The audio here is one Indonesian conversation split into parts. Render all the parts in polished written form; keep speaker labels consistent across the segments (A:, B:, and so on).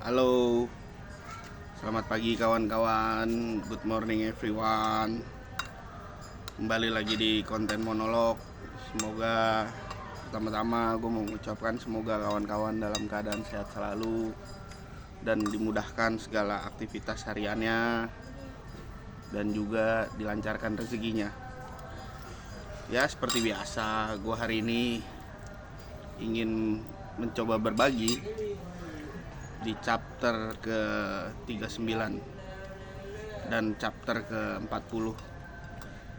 A: Halo, selamat pagi kawan-kawan. Good morning everyone. Kembali lagi di konten monolog. Semoga pertama-tama gue mau mengucapkan semoga kawan-kawan dalam keadaan sehat selalu dan dimudahkan segala aktivitas hariannya dan juga dilancarkan rezekinya. Ya, seperti biasa, gue hari ini ingin mencoba berbagi di chapter ke-39 dan chapter ke-40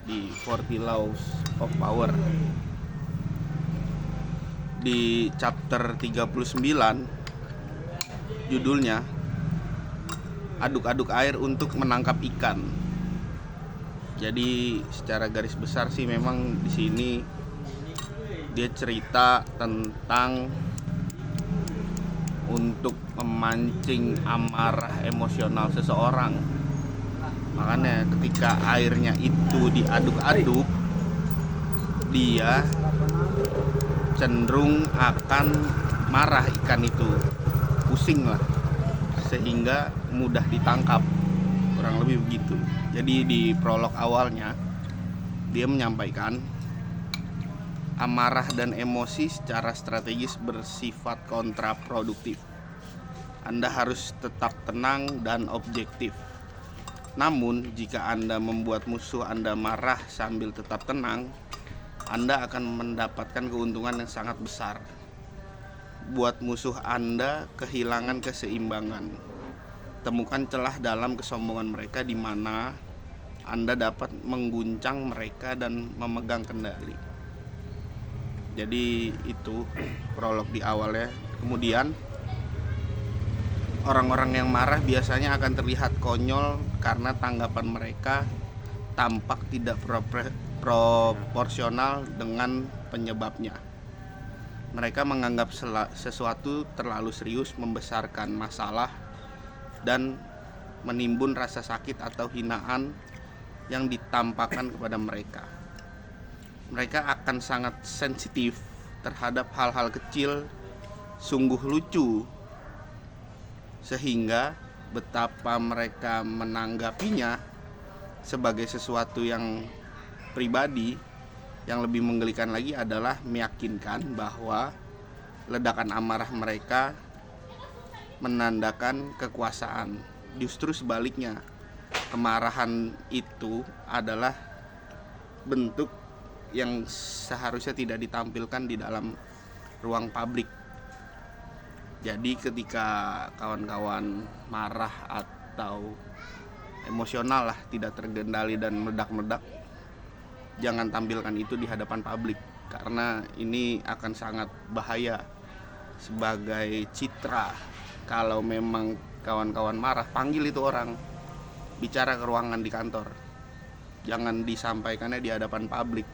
A: di 40 Laws of Power. Di chapter 39 judulnya aduk-aduk air untuk menangkap ikan. Jadi secara garis besar sih memang di sini dia cerita tentang untuk memancing amarah emosional seseorang. Makanya ketika airnya itu diaduk-aduk, dia cenderung akan marah ikan itu, pusing lah, sehingga mudah ditangkap, kurang lebih begitu. Jadi di prolog awalnya dia menyampaikan amarah dan emosi secara strategis bersifat kontraproduktif. Anda harus tetap tenang dan objektif. Namun, jika Anda membuat musuh Anda marah sambil tetap tenang, Anda akan mendapatkan keuntungan yang sangat besar. Buat musuh Anda kehilangan keseimbangan. Temukan celah dalam kesombongan mereka di mana Anda dapat mengguncang mereka dan memegang kendali. Jadi itu prolog di awalnya. Kemudian orang-orang yang marah biasanya akan terlihat konyol karena tanggapan mereka tampak tidak proporsional dengan penyebabnya. Mereka menganggap sesuatu terlalu serius, membesarkan masalah, dan menimbun rasa sakit atau hinaan yang ditampakkan kepada mereka. Mereka akan sangat sensitif terhadap hal-hal kecil, sungguh lucu, sehingga betapa mereka menanggapinya sebagai sesuatu yang pribadi. Yang lebih menggelikan lagi adalah meyakinkan bahwa ledakan amarah mereka menandakan kekuasaan. Justru sebaliknya, kemarahan itu adalah bentuk yang seharusnya tidak ditampilkan di dalam ruang publik. Jadi ketika kawan-kawan marah atau emosional lah, tidak terkendali dan meledak-meledak, jangan tampilkan itu di hadapan publik, karena ini akan sangat bahaya sebagai citra. Kalau memang kawan-kawan marah, panggil itu orang, bicara ke ruangan di kantor, jangan disampaikannya di hadapan publik.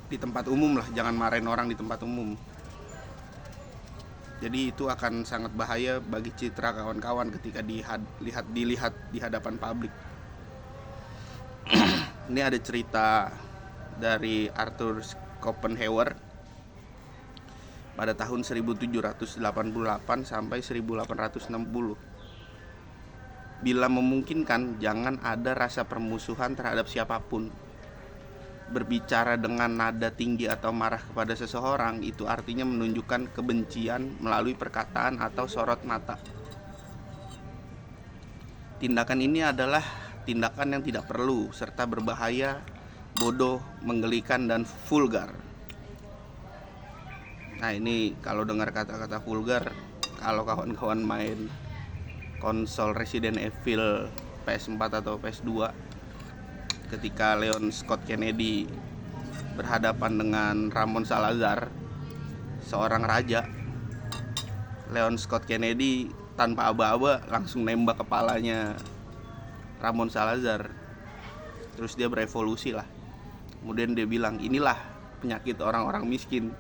A: Di tempat umum lah, jangan marahin orang di tempat umum. Jadi itu akan sangat bahaya bagi citra kawan-kawan ketika dilihat di hadapan publik. Ini ada cerita dari Arthur Schopenhauer pada tahun 1788 sampai 1860. Bila memungkinkan, jangan ada rasa permusuhan terhadap siapapun. Berbicara dengan nada tinggi atau marah kepada seseorang itu artinya menunjukkan kebencian melalui perkataan atau sorot mata. Tindakan ini adalah tindakan yang tidak perlu serta berbahaya, bodoh, menggelikan, dan vulgar. Nah, ini kalau dengar kata-kata vulgar, kalau kawan-kawan main konsol Resident Evil PS4 atau PS2, ketika Leon Scott Kennedy berhadapan dengan Ramon Salazar, seorang raja, Leon Scott Kennedy tanpa aba-aba langsung nembak kepalanya Ramon Salazar. Terus dia berevolusi lah. Kemudian dia bilang, inilah penyakit orang-orang miskin,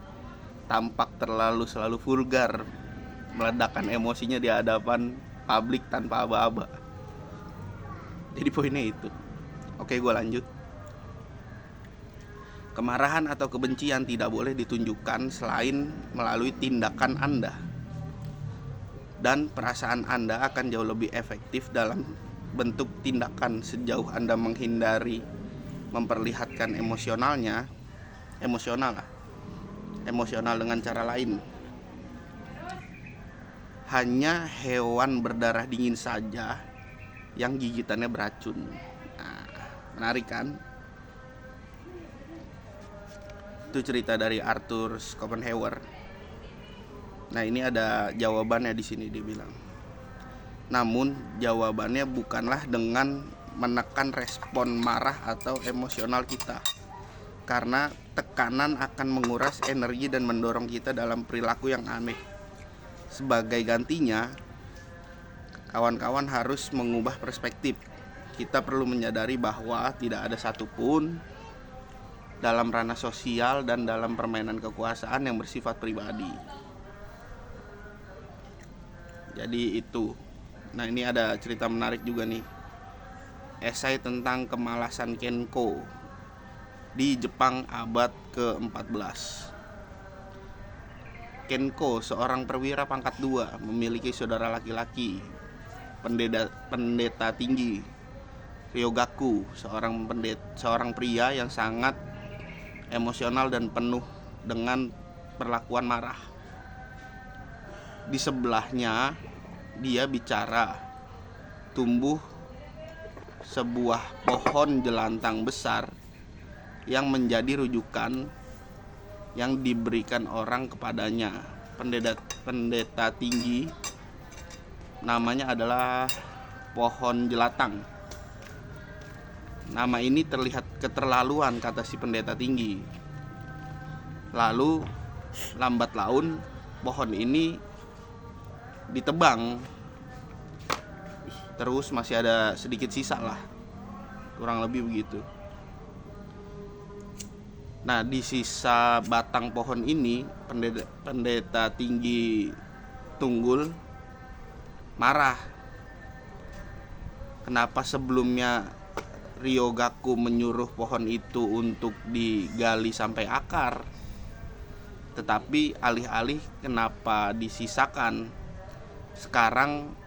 A: tampak selalu vulgar, meledakkan emosinya di hadapan publik tanpa aba-aba. Jadi poinnya itu. Oke, gue lanjut. Kemarahan atau kebencian tidak boleh ditunjukkan selain melalui tindakan Anda. Dan perasaan Anda akan jauh lebih efektif dalam bentuk tindakan sejauh Anda menghindari memperlihatkan emosional dengan cara lain. Hanya hewan berdarah dingin saja yang gigitannya beracun. Nah, menarik kan? Itu cerita dari Arthur Schopenhauer. Nah, ini ada jawabannya di sini, dibilang. Namun jawabannya bukanlah dengan menekan respon marah atau emosional kita, karena tekanan akan menguras energi dan mendorong kita dalam perilaku yang aneh. Sebagai gantinya, kawan-kawan harus mengubah perspektif. Kita perlu menyadari bahwa tidak ada satupun dalam ranah sosial dan dalam permainan kekuasaan yang bersifat pribadi. Jadi itu. Nah, ini ada cerita menarik juga nih. Esai tentang kemalasan Kenko di Jepang abad ke-14. Kenko, seorang perwira pangkat 2, memiliki saudara laki-laki, pendeta tinggi. Ryogaku, seorang pria yang sangat emosional dan penuh dengan perlakuan marah. Di sebelahnya dia bicara. Tumbuh sebuah pohon jelantang besar yang menjadi rujukan yang diberikan orang kepadanya. Pendeta tinggi namanya adalah pohon jelatang. Nama ini terlihat keterlaluan, kata si pendeta tinggi. Lalu lambat laun pohon ini ditebang. Terus masih ada sedikit sisa lah, kurang lebih begitu. Nah, di sisa batang pohon ini pendeta tinggi Tunggul marah. Kenapa sebelumnya Ryogaku menyuruh pohon itu untuk digali sampai akar, tetapi alih-alih kenapa disisakan? Sekarang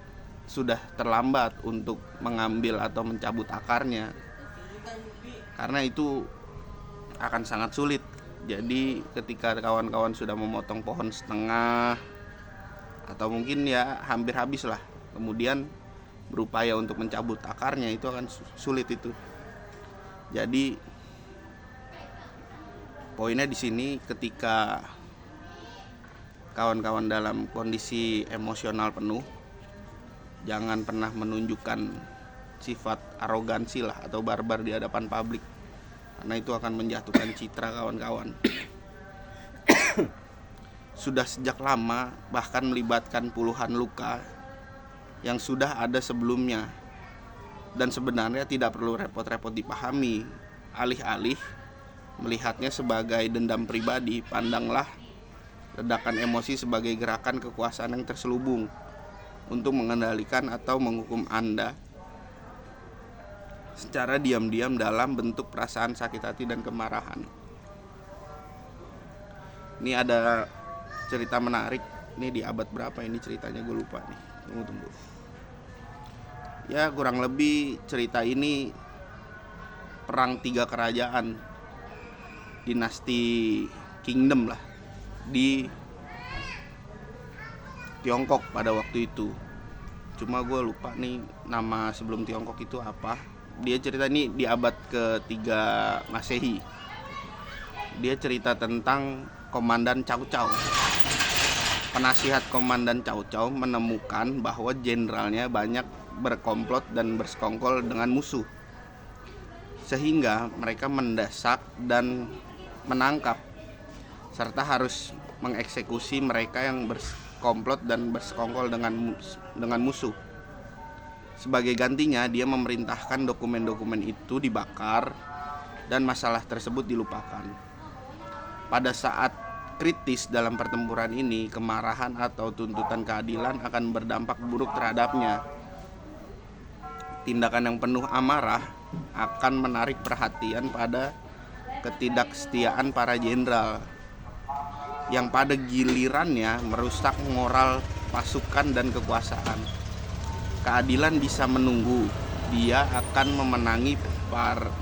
A: sudah terlambat untuk mengambil atau mencabut akarnya, karena itu akan sangat sulit. Jadi ketika kawan-kawan sudah memotong pohon setengah atau mungkin ya hampir habis lah, kemudian berupaya untuk mencabut akarnya, itu akan sulit itu. Jadi poinnya di sini, ketika kawan-kawan dalam kondisi emosional penuh, jangan pernah menunjukkan sifat arogansi lah atau barbar di hadapan publik, karena itu akan menjatuhkan citra kawan-kawan. Sudah sejak lama, bahkan melibatkan puluhan luka yang sudah ada sebelumnya, dan sebenarnya tidak perlu repot-repot dipahami. Alih-alih melihatnya sebagai dendam pribadi, pandanglah ledakan emosi sebagai gerakan kekuasaan yang terselubung untuk mengendalikan atau menghukum Anda secara diam-diam dalam bentuk perasaan sakit hati dan kemarahan. Ini ada cerita menarik. Ini di abad berapa ini ceritanya, gue lupa nih. Tunggu. Ya, kurang lebih cerita ini perang 3 kerajaan, dinasti kingdom lah, di Tiongkok pada waktu itu. Cuma gue lupa nih nama sebelum Tiongkok itu apa. Dia cerita ini di abad ke-3 Masehi. Dia cerita tentang Komandan Cao Cao. Penasihat Komandan Cao Cao menemukan bahwa jenderalnya banyak berkomplot dan bersekongkol dengan musuh, sehingga mereka mendesak dan menangkap serta harus mengeksekusi mereka yang berkomplot dan bersekongkol dengan musuh. Sebagai gantinya, dia memerintahkan dokumen-dokumen itu dibakar dan masalah tersebut dilupakan. Pada saat kritis dalam pertempuran ini, kemarahan atau tuntutan keadilan akan berdampak buruk terhadapnya. Tindakan yang penuh amarah akan menarik perhatian pada ketidaksetiaan para jenderal yang pada gilirannya merusak moral pasukan dan kekuasaan. Keadilan bisa menunggu, dia akan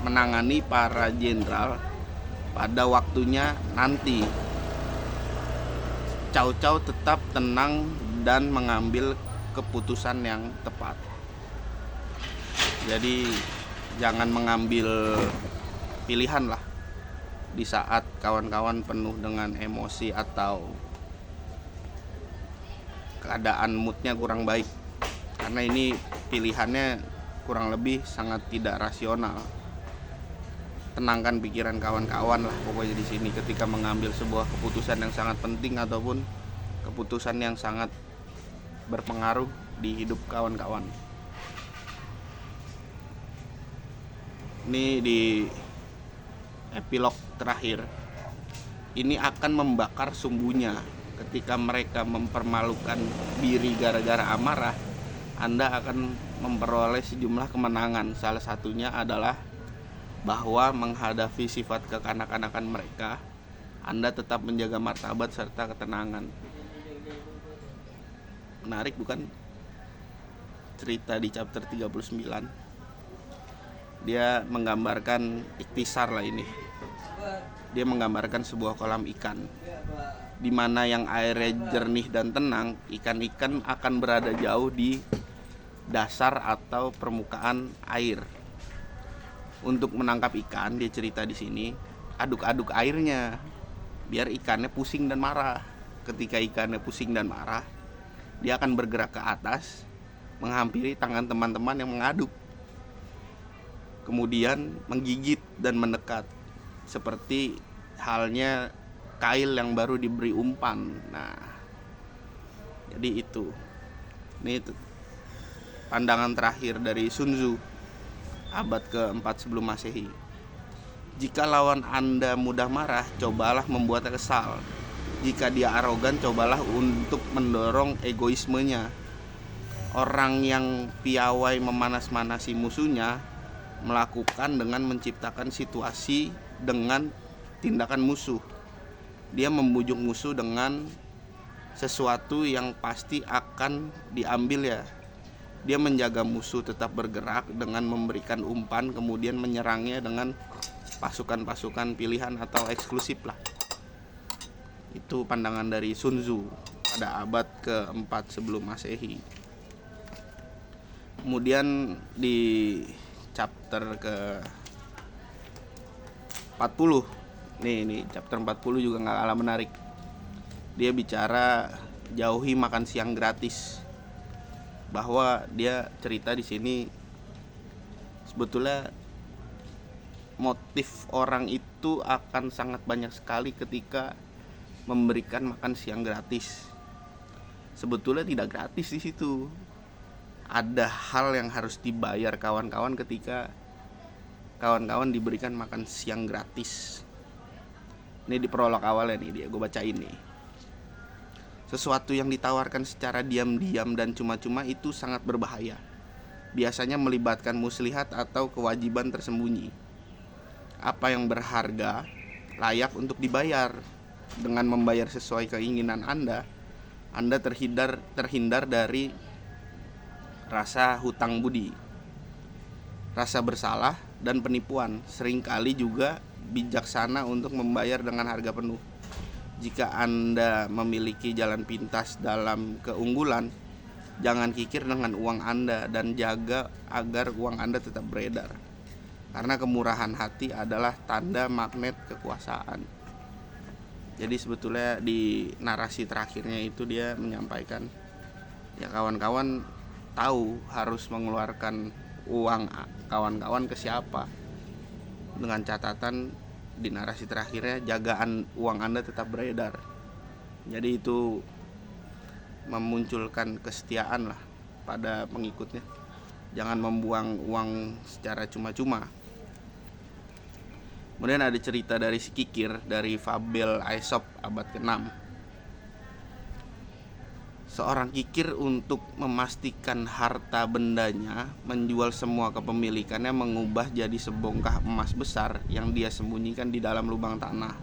A: menangani para jenderal pada waktunya nanti. Cao Cao tetap tenang dan mengambil keputusan yang tepat. Jadi jangan mengambil pilihan lah di saat kawan-kawan penuh dengan emosi atau keadaan moodnya kurang baik, karena ini pilihannya kurang lebih sangat tidak rasional. Tenangkan pikiran kawan-kawan lah pokoknya di sini ketika mengambil sebuah keputusan yang sangat penting ataupun keputusan yang sangat berpengaruh di hidup kawan-kawan. Ini di epilog terakhir, ini akan membakar sumbunya. Ketika mereka mempermalukan diri gara-gara amarah, Anda akan memperoleh sejumlah kemenangan. Salah satunya adalah bahwa menghadapi sifat kekanak-kanakan mereka, Anda tetap menjaga martabat serta ketenangan. Menarik bukan? Cerita di chapter 39. Dia menggambarkan ikhtisar lah ini. Dia menggambarkan sebuah kolam ikan, di mana yang airnya jernih dan tenang, ikan-ikan akan berada jauh di dasar atau permukaan air. Untuk menangkap ikan, dia cerita di sini, aduk-aduk airnya biar ikannya pusing dan marah. Ketika ikannya pusing dan marah, dia akan bergerak ke atas, menghampiri tangan teman-teman yang mengaduk, kemudian menggigit dan mendekat, seperti halnya kail yang baru diberi umpan. Nah, jadi itu. Ini pandangan terakhir dari Sun Tzu, abad ke-4 sebelum Masehi. Jika lawan Anda mudah marah, cobalah membuatnya kesal. Jika dia arogan, cobalah untuk mendorong egoismenya. Orang yang piawai memanas-manasi musuhnya melakukan dengan menciptakan situasi dengan tindakan musuh. Dia membujuk musuh dengan sesuatu yang pasti akan diambil ya. Dia menjaga musuh tetap bergerak dengan memberikan umpan, kemudian menyerangnya dengan pasukan-pasukan pilihan atau eksklusif lah. Itu pandangan dari Sun Tzu pada abad ke-4 sebelum Masehi. Kemudian di chapter ke-40, nih chapter 40 juga gak kalah menarik. Dia bicara jauhi makan siang gratis. Bahwa dia cerita di sini sebetulnya motif orang itu akan sangat banyak sekali ketika memberikan makan siang gratis. Sebetulnya tidak gratis di situ. Ada hal yang harus dibayar kawan-kawan ketika kawan-kawan diberikan makan siang gratis. Ini di prolog awalnya nih, gue bacain nih. Sesuatu yang ditawarkan secara diam-diam dan cuma-cuma itu sangat berbahaya. Biasanya melibatkan muslihat atau kewajiban tersembunyi. Apa yang berharga layak untuk dibayar. Dengan membayar sesuai keinginan Anda terhindar dari rasa hutang budi, rasa bersalah, dan penipuan. Seringkali juga bijaksana untuk membayar dengan harga penuh. Jika Anda memiliki jalan pintas dalam keunggulan, jangan kikir dengan uang Anda dan jaga agar uang Anda tetap beredar. Karena kemurahan hati adalah tanda magnet kekuasaan. Jadi sebetulnya di narasi terakhirnya itu dia menyampaikan, ya kawan-kawan tahu harus mengeluarkan uang kawan-kawan ke siapa. Dengan catatan di narasi terakhirnya, jagaan uang Anda tetap beredar. Jadi itu memunculkan kesetiaan lah pada pengikutnya. Jangan membuang uang secara cuma-cuma. Kemudian ada cerita dari si Kikir dari fabel Aesop abad ke-6. Seorang kikir untuk memastikan harta bendanya, menjual semua kepemilikannya, mengubah jadi sebongkah emas besar yang dia sembunyikan di dalam lubang tanah,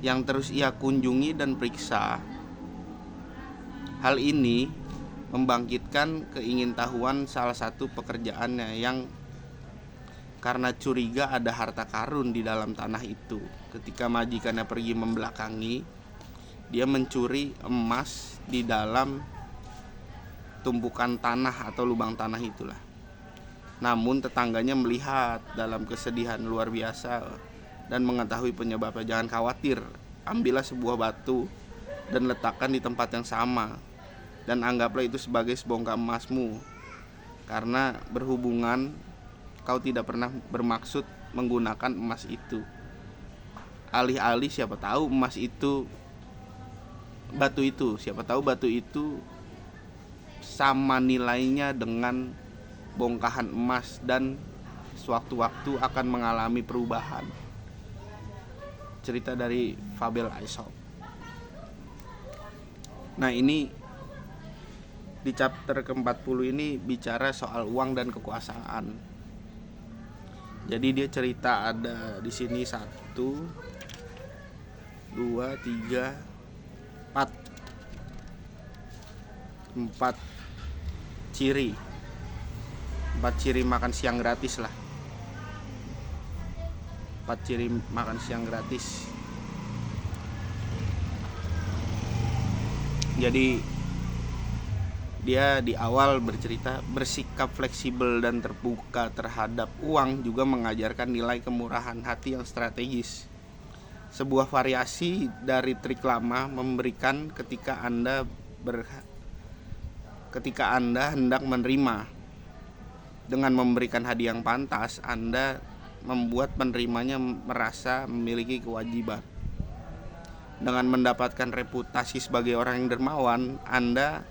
A: yang terus ia kunjungi dan periksa. Hal ini membangkitkan keingintahuan salah satu pekerjaannya, yang karena curiga ada harta karun di dalam tanah itu. Ketika majikannya pergi membelakangi, dia mencuri emas di dalam tumpukan tanah atau lubang tanah itulah. Namun tetangganya melihat dalam kesedihan luar biasa dan mengetahui penyebabnya. Jangan khawatir, ambillah sebuah batu dan letakkan di tempat yang sama, dan anggaplah itu sebagai sebongkah emasmu, karena berhubungan kau tidak pernah bermaksud menggunakan emas itu. Alih-alih siapa tahu batu itu sama nilainya dengan bongkahan emas dan sewaktu-waktu akan mengalami perubahan. Cerita dari fabel Aesop. Nah, ini di chapter ke-40 ini bicara soal uang dan kekuasaan. Jadi dia cerita ada di sini 1 2 3 4 ciri makan siang gratis lah. 4 ciri makan siang gratis. Jadi dia di awal bercerita bersikap fleksibel dan terbuka terhadap uang, juga mengajarkan nilai kemurahan hati yang strategis. Sebuah variasi dari trik lama memberikan ketika Anda hendak menerima. Dengan memberikan hadiah yang pantas, Anda membuat penerimanya merasa memiliki kewajiban. Dengan mendapatkan reputasi sebagai orang yang dermawan, Anda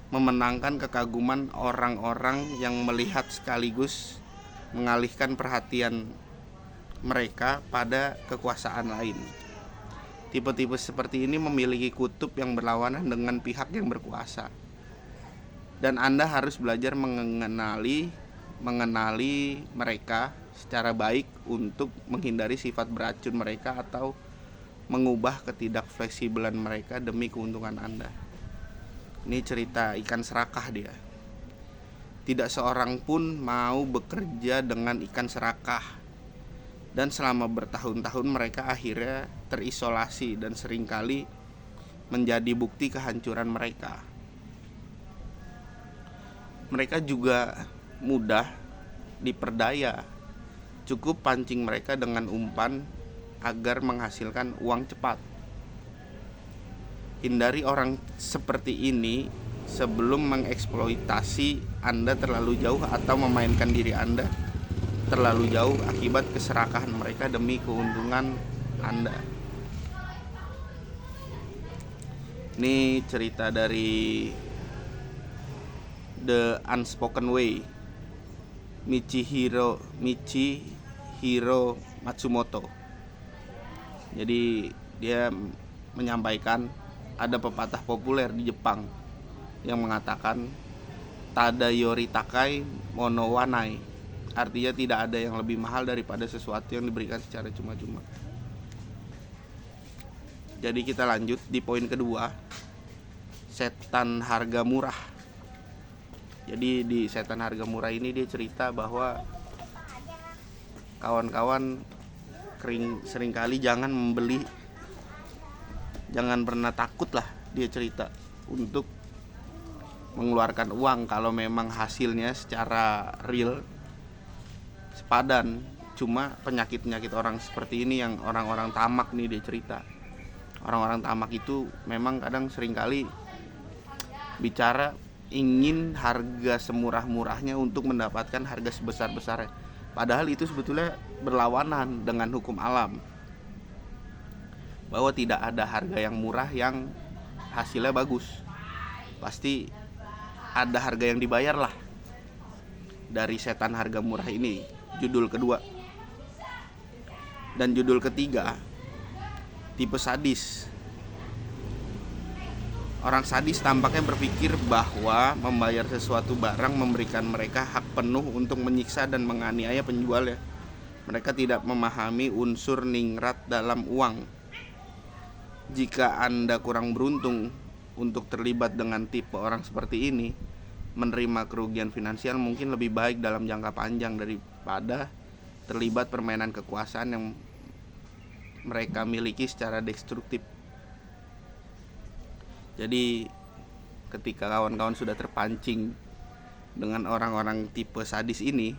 A: memenangkan kekaguman orang-orang yang melihat, sekaligus mengalihkan perhatian mereka pada kekuasaan lain. Tipe-tipe seperti ini memiliki kutub yang berlawanan dengan pihak yang berkuasa, dan Anda harus belajar mengenali mereka secara baik untuk menghindari sifat beracun mereka atau mengubah ketidakfleksibelan mereka demi keuntungan Anda. Ini cerita ikan serakah dia. Tidak seorang pun mau bekerja dengan ikan serakah, dan selama bertahun-tahun mereka akhirnya terisolasi dan seringkali menjadi bukti kehancuran mereka. Mereka juga mudah diperdaya. Cukup pancing mereka dengan umpan agar menghasilkan uang cepat. Hindari orang seperti ini sebelum mengeksploitasi Anda terlalu jauh atau memainkan diri Anda terlalu jauh akibat keserakahan mereka demi keuntungan Anda. Ini cerita dari The Unspoken Way, Michihiro Matsumoto. Jadi dia menyampaikan ada pepatah populer di Jepang yang mengatakan Tadayori takai mono wa nai. Artinya tidak ada yang lebih mahal daripada sesuatu yang diberikan secara cuma-cuma. Jadi kita lanjut di poin kedua, setan harga murah. Jadi di setan harga murah ini dia cerita bahwa kawan-kawan seringkali jangan pernah takut lah, dia cerita, untuk mengeluarkan uang kalau memang hasilnya secara real sepadan. Cuma penyakit orang seperti ini yang orang-orang tamak nih, dia cerita. Orang-orang tamak itu memang kadang seringkali bicara ingin harga semurah-murahnya untuk mendapatkan harga sebesar-besarnya. Padahal itu sebetulnya berlawanan dengan hukum alam, bahwa tidak ada harga yang murah yang hasilnya bagus. Pasti ada harga yang dibayar lah. Dari setan harga murah ini, judul kedua. Dan judul ketiga, tipe sadis. Orang sadis tampaknya berpikir bahwa membayar sesuatu barang memberikan mereka hak penuh untuk menyiksa dan menganiaya penjualnya. Mereka tidak memahami unsur ningrat dalam uang. Jika Anda kurang beruntung untuk terlibat dengan tipe orang seperti ini, menerima kerugian finansial mungkin lebih baik dalam jangka panjang daripada terlibat permainan kekuasaan yang mereka miliki secara destruktif. Jadi ketika kawan-kawan sudah terpancing dengan orang-orang tipe sadis ini,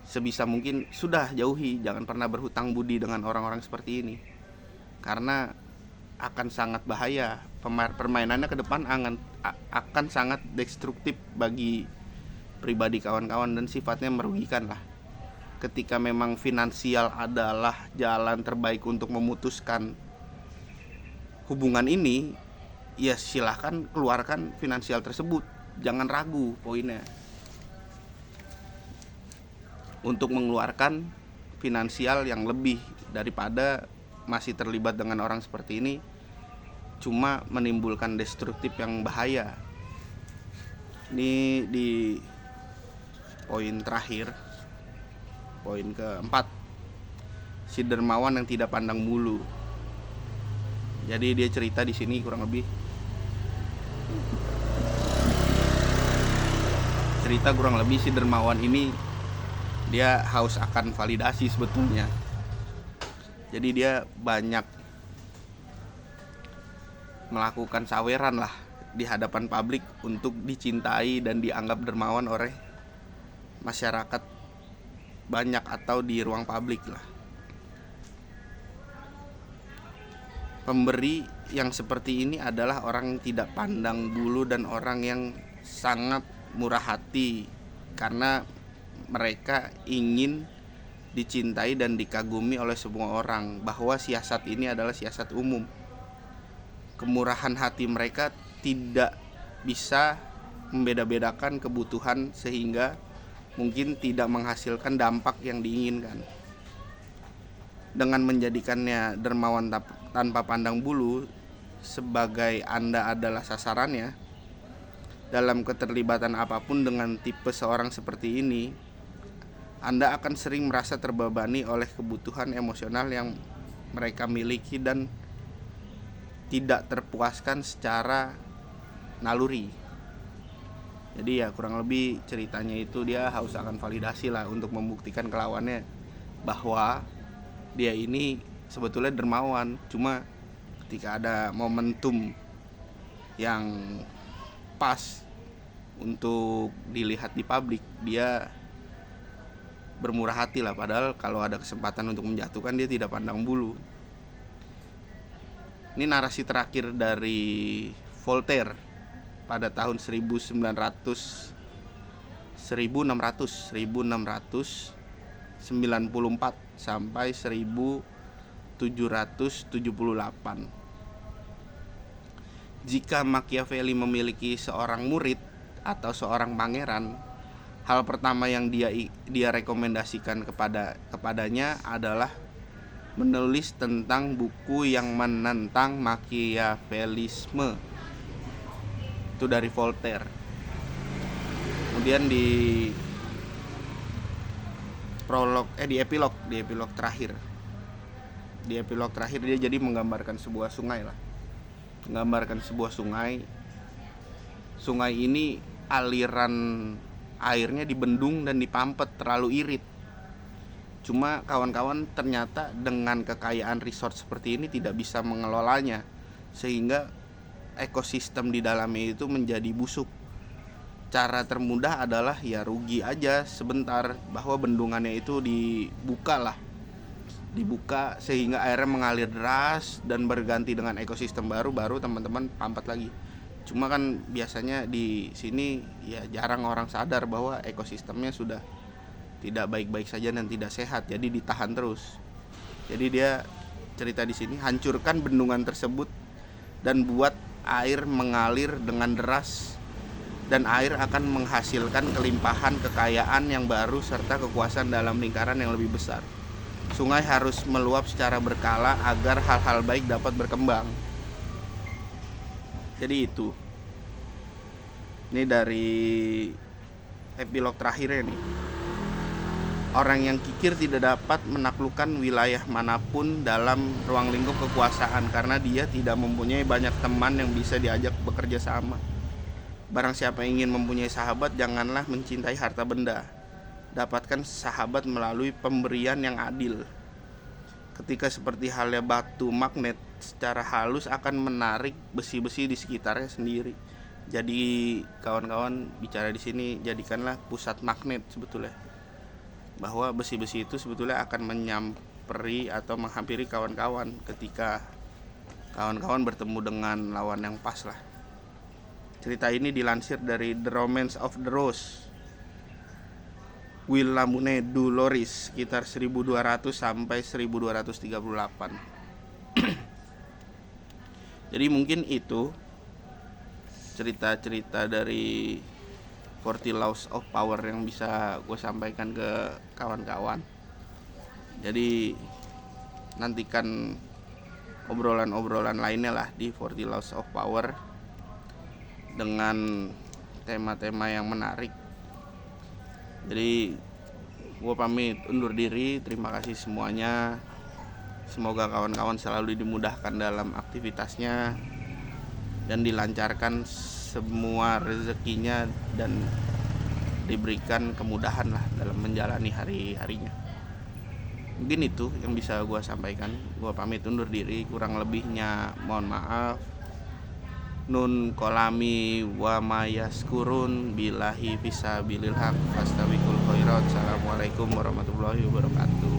A: sebisa mungkin sudah jauhi, jangan pernah berhutang budi dengan orang-orang seperti ini, karena akan sangat bahaya. Permainannya ke depan akan sangat destruktif bagi pribadi kawan-kawan dan sifatnya merugikan lah. Ketika memang finansial adalah jalan terbaik untuk memutuskan hubungan ini, ya silahkan keluarkan finansial tersebut, jangan ragu poinnya untuk mengeluarkan finansial yang lebih daripada masih terlibat dengan orang seperti ini, cuma menimbulkan destruktif yang bahaya. Ini di poin terakhir, poin keempat, si dermawan yang tidak pandang bulu. Jadi dia cerita di sini kurang lebih si dermawan ini dia haus akan validasi sebetulnya. Jadi dia banyak melakukan saweran lah di hadapan publik untuk dicintai dan dianggap dermawan oleh masyarakat banyak atau di ruang publik lah. Pemberi yang seperti ini adalah orang yang tidak pandang bulu dan orang yang sangat murah hati, karena mereka ingin dicintai dan dikagumi oleh semua orang, bahwa siasat ini adalah siasat umum. Kemurahan hati mereka tidak bisa membeda-bedakan kebutuhan sehingga mungkin tidak menghasilkan dampak yang diinginkan. Dengan menjadikannya dermawan tanpa pandang bulu sebagai Anda adalah sasarannya, dalam keterlibatan apapun dengan tipe seorang seperti ini, Anda akan sering merasa terbebani oleh kebutuhan emosional yang mereka miliki dan tidak terpuaskan secara naluri. Jadi ya kurang lebih ceritanya itu dia haus akan validasi lah untuk membuktikan ke lawannya bahwa dia ini sebetulnya dermawan, cuma ketika ada momentum yang pas untuk dilihat di publik, dia bermurah hati lah, padahal kalau ada kesempatan untuk menjatuhkan dia tidak pandang bulu. Ini narasi terakhir dari Voltaire pada tahun 1694 sampai 1778. Jika Machiavelli memiliki seorang murid atau seorang pangeran, hal pertama yang dia rekomendasikan kepadanya adalah menulis tentang buku yang menentang Machiavellisme. Itu dari Voltaire. Kemudian di epilog terakhir dia jadi menggambarkan sebuah sungai lah. Sungai ini aliran airnya dibendung dan dipampet, terlalu irit. Cuma kawan-kawan ternyata dengan kekayaan resort seperti ini tidak bisa mengelolanya, sehingga ekosistem di dalamnya itu menjadi busuk. Cara termudah adalah ya rugi aja sebentar, bahwa bendungannya itu dibuka sehingga airnya mengalir deras dan berganti dengan ekosistem baru teman-teman pampat lagi. Cuma kan biasanya di sini ya jarang orang sadar bahwa ekosistemnya sudah tidak baik-baik saja dan tidak sehat, jadi ditahan terus. Jadi dia cerita di sini, hancurkan bendungan tersebut dan buat air mengalir dengan deras, dan air akan menghasilkan kelimpahan kekayaan yang baru serta kekuasaan dalam lingkaran yang lebih besar. Sungai harus meluap secara berkala agar hal-hal baik dapat berkembang. Jadi itu, ini dari epilog terakhirnya nih. Orang yang kikir tidak dapat menaklukkan wilayah manapun dalam ruang lingkup kekuasaan karena dia tidak mempunyai banyak teman yang bisa diajak bekerja sama. Barang siapa yang ingin mempunyai sahabat, janganlah mencintai harta benda. Dapatkan sahabat melalui pemberian yang adil. Ketika seperti halnya batu magnet, secara halus akan menarik besi-besi di sekitarnya sendiri. Jadi kawan-kawan bicara di sini, jadikanlah pusat magnet sebetulnya. Bahwa besi-besi itu sebetulnya akan menyamperi atau menghampiri kawan-kawan ketika kawan-kawan bertemu dengan lawan yang pas lah. Cerita ini dilansir dari The Romance of the Rose, Will Lamune du Loris, sekitar 1200 sampai 1238. Jadi mungkin itu cerita-cerita dari 40 Laws of Power yang bisa gue sampaikan ke kawan-kawan. Jadi nantikan obrolan-obrolan lainnya lah di 40 Laws of Power dengan tema-tema yang menarik. Jadi gue pamit undur diri. Terima kasih semuanya. Semoga kawan-kawan selalu dimudahkan dalam aktivitasnya dan dilancarkan semua rezekinya dan diberikan kemudahan lah dalam menjalani hari-harinya. Mungkin itu yang bisa gue sampaikan. Gue pamit undur diri. Kurang lebihnya mohon maaf. Nun kolami wa mayaskurun billahi fisabilil haq fastabiqul khairat. Assalamualaikum warahmatullahi wabarakatuh.